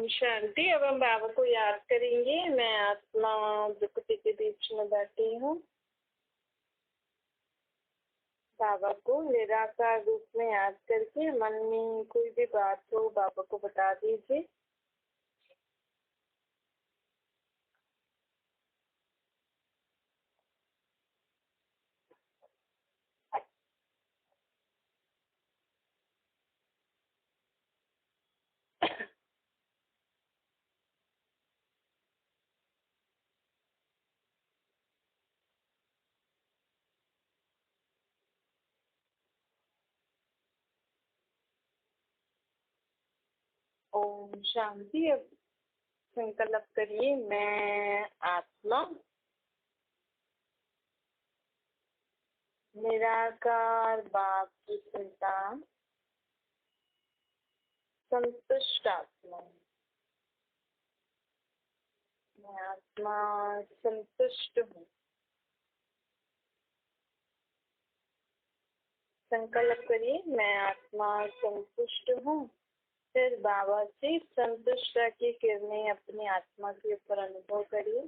शांति। अब हम बाबा को याद करेंगे। मैं आत्मा प्रकृति के बीच में बैठी हूँ। बाबा को निराकार रूप में याद करके मन में कोई भी बात हो बाबा को बता दीजिए। ओम शांति। अब संकल्प करिए, मैं आत्मा निराकार बाप की संतान संतुष्ट आत्मा हूँ। मैं आत्मा संतुष्ट हूँ। संकल्प करिए, मैं आत्मा संतुष्ट हूँ। फिर बाबा से संतुष्टता की किरणें अपनी आत्मा के ऊपर अनुभव करिए।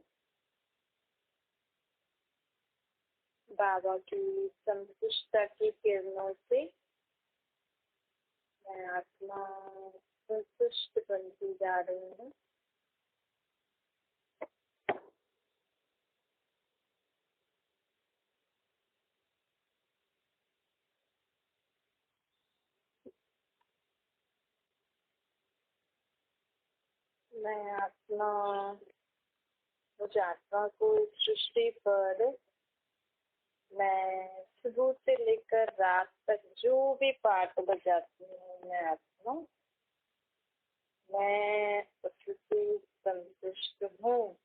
बाबा की संतुष्टता की किरणों से मैं आत्मा संतुष्ट बनती जा रही हूँ। मैं आत्मा उस आत्मा को इस सृष्टि पर मैं सुबह से लेकर रात तक जो भी पाठ बजाती हूँ, मैं आत्मा मैं उससे संतुष्ट हूँ।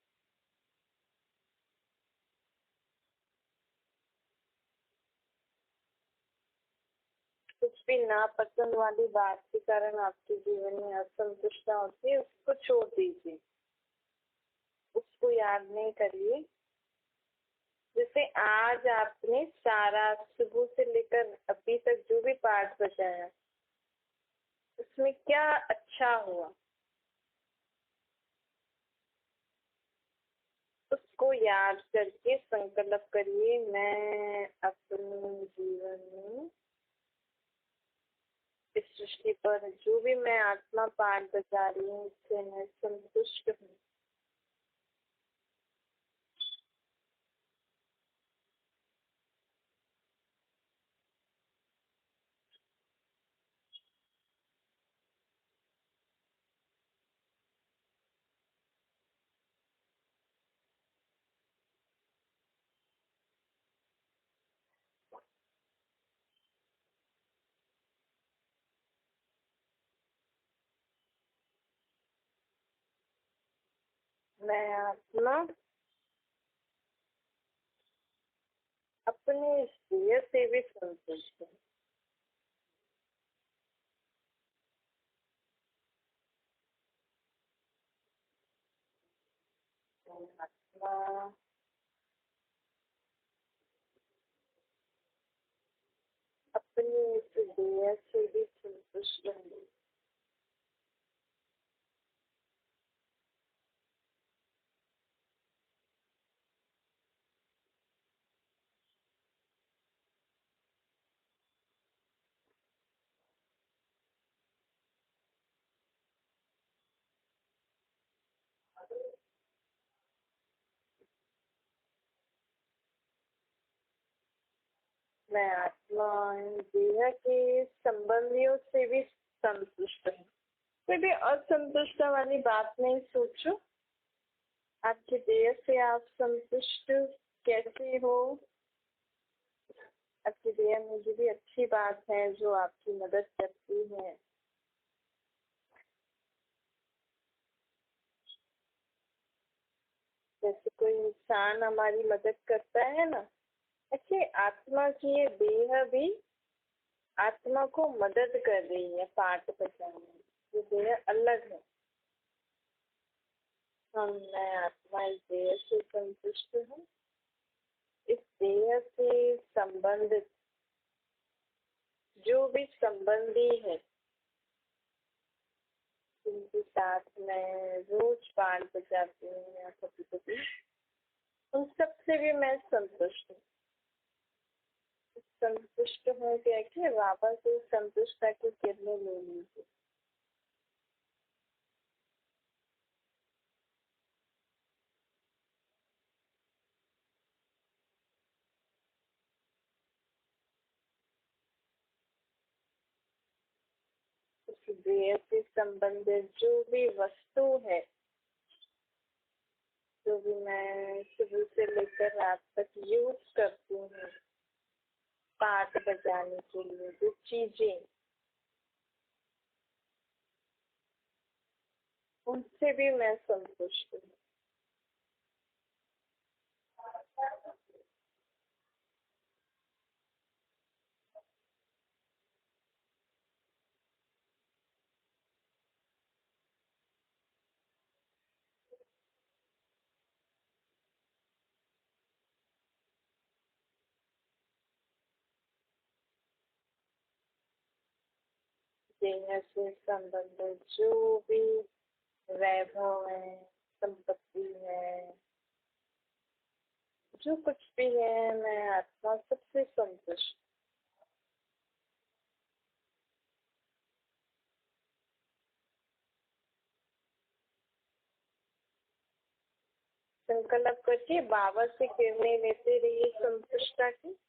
कुछ भी नापसंद वाली बात के कारण आपके जीवन में असंतुष्टता होती है, उसको छोड़ दीजिए, उसको याद नहीं करिए। जैसे आज आपने सारा सुबह से लेकर अभी तक जो भी पाठ बजाया, उसमें क्या अच्छा हुआ, उसको याद करके संकल्प करिए, मैं अपने जीवन में इस सृष्टि पर जो भी मैं आत्मा पाठ बजा रही हूँ उससे मैं संतुष्ट हूँ। मैं आत्मा अपने इस देह से भी संतुष्ट हूँ। मैं आत्मा अपने इस देह से भी संतुष्ट हूँ। मैं आत्मा इन देह के संबंधियों से भी संतुष्ट हूँ। कोई भी असंतुष्ट वाली बात नहीं सोचो। आपके देह से आप संतुष्ट कैसे हो? आपके देह में जो भी अच्छी बात है, जो आपकी मदद करती है, जैसे कोई इंसान हमारी मदद करता है ना, ऐसे आत्मा की ये देह भी आत्मा को मदद कर रही है पाठ बजाने में। ये देह अलग है। मैं आत्मा इस देह से संतुष्ट हूँ। इस देह से संबंधित जो भी संबंधी है, उनके साथ में रोज पाठ बजाती हूँ या कभी कभी, उन सब से भी मैं संतुष्ट हूँ। संतुष्ट हूँ क्या कि बाबा से संतुष्टता की किरणें ले लीजिए। उस देह से संबंधित जो भी वस्तु है, जो भी मैं सुबह से लेकर रात तक यूज करती हूँ पाठ बजाने के लिए, जो चीजें, उनसे भी मैं संतुष्ट हूँ। देह से संबंधित जो भी वैभव है, संपत्ति है, जो कुछ भी है, मैं आत्मा सबसे संतुष्ट। संकल्प करके बाबा से किरणें लेते रहिए संतुष्टता की।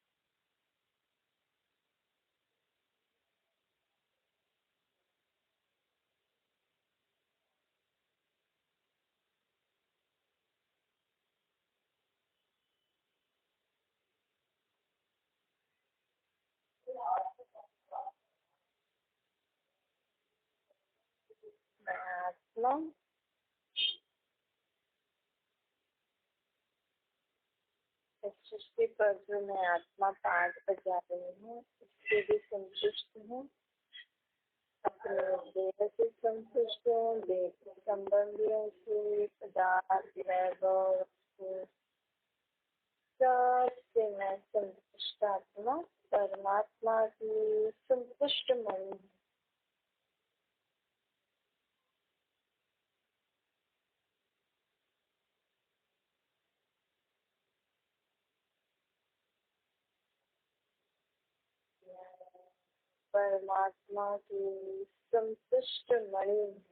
मैं आत्मा इस सृष्टि पर जो मैं आत्मा पाठ बजा रही हूँ, उससे भी संतुष्ट हूँ। अपने देह से संतुष्ट हूँ, देह के संबंधियों से, पदार्थ, वैभव से, सबसे मैं संतुष्ट आत्मा परमात्मा की संतुष्ट मन हूँ। परमात्मा की संतुष्ट मणि हूँ।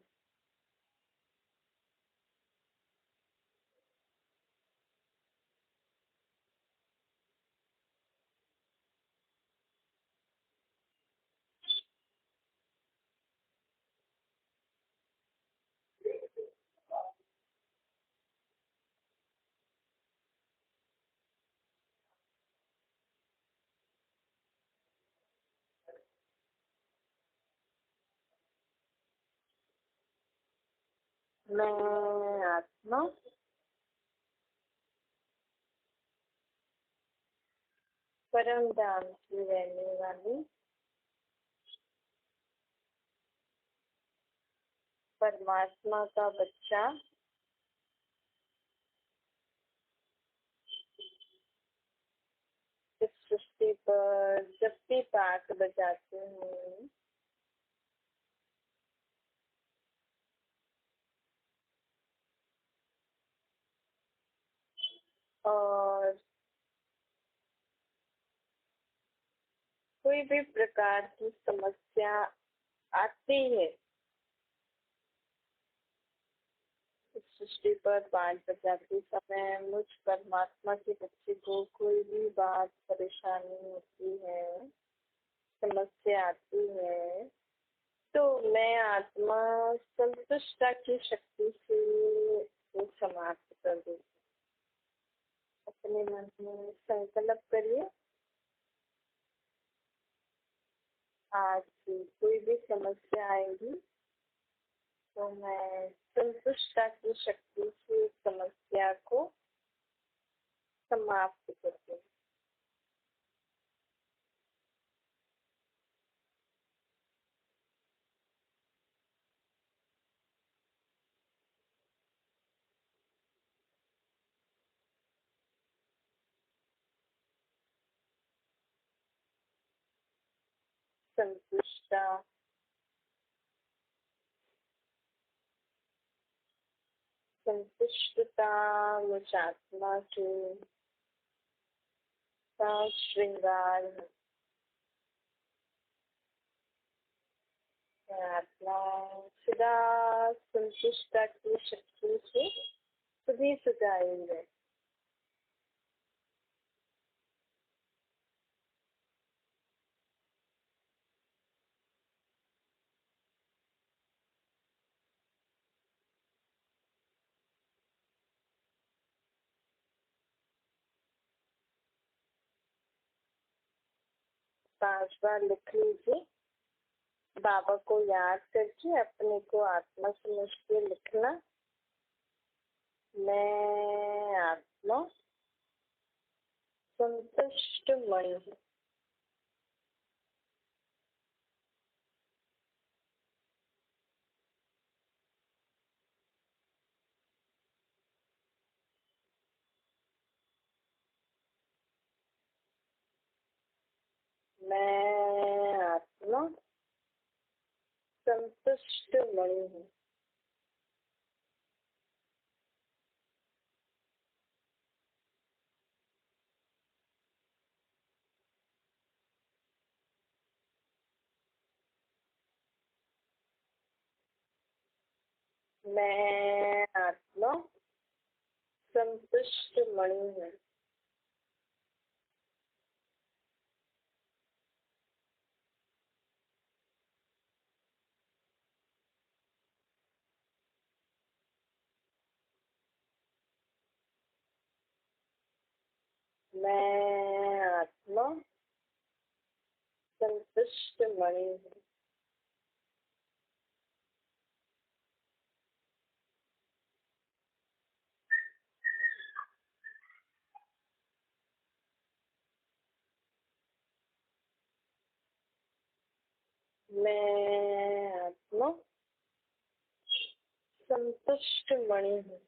मैं आत्मा परम धाम की रहने वाली परमात्मा का बच्चा, इस सृष्टि पर जब भी पाठ बजाती हूँ, और कोई भी प्रकार की समस्या आती है, इस सृष्टि पर पाठ बजाते समय मुझ परमात्मा के बच्चे को कोई भी बात परेशानी होती है, समस्या आती है, तो मैं आत्मा संतुष्टता की शक्ति से वो समाप्त कर देती हूँ। अपने मन में संकल्प करिए, आज से कोई भी समस्या आएगी तो मैं संतुष्टता की शक्ति से समस्या को समाप्त करती हूँ। संतुष्टता संतुष्टता मुझ आत्मा के साथ श्रृंगार है। आत्मा सदा संतुष्टता की शक्ति से सभी सदाई है। पांच बार लिख लीजिए। बाबा को याद करके अपने को आत्मा समझ के लिखना। मैं आत्मा संतुष्ट मणि हूँ। मैं आत्मा संतुष्ट मणि हूँ। मैं आत्मा संतुष्ट मणि हूँ। मैं आत्मा संतुष्ट मणि हूँ। मैं आत्मा संतुष्ट मणि हूँ।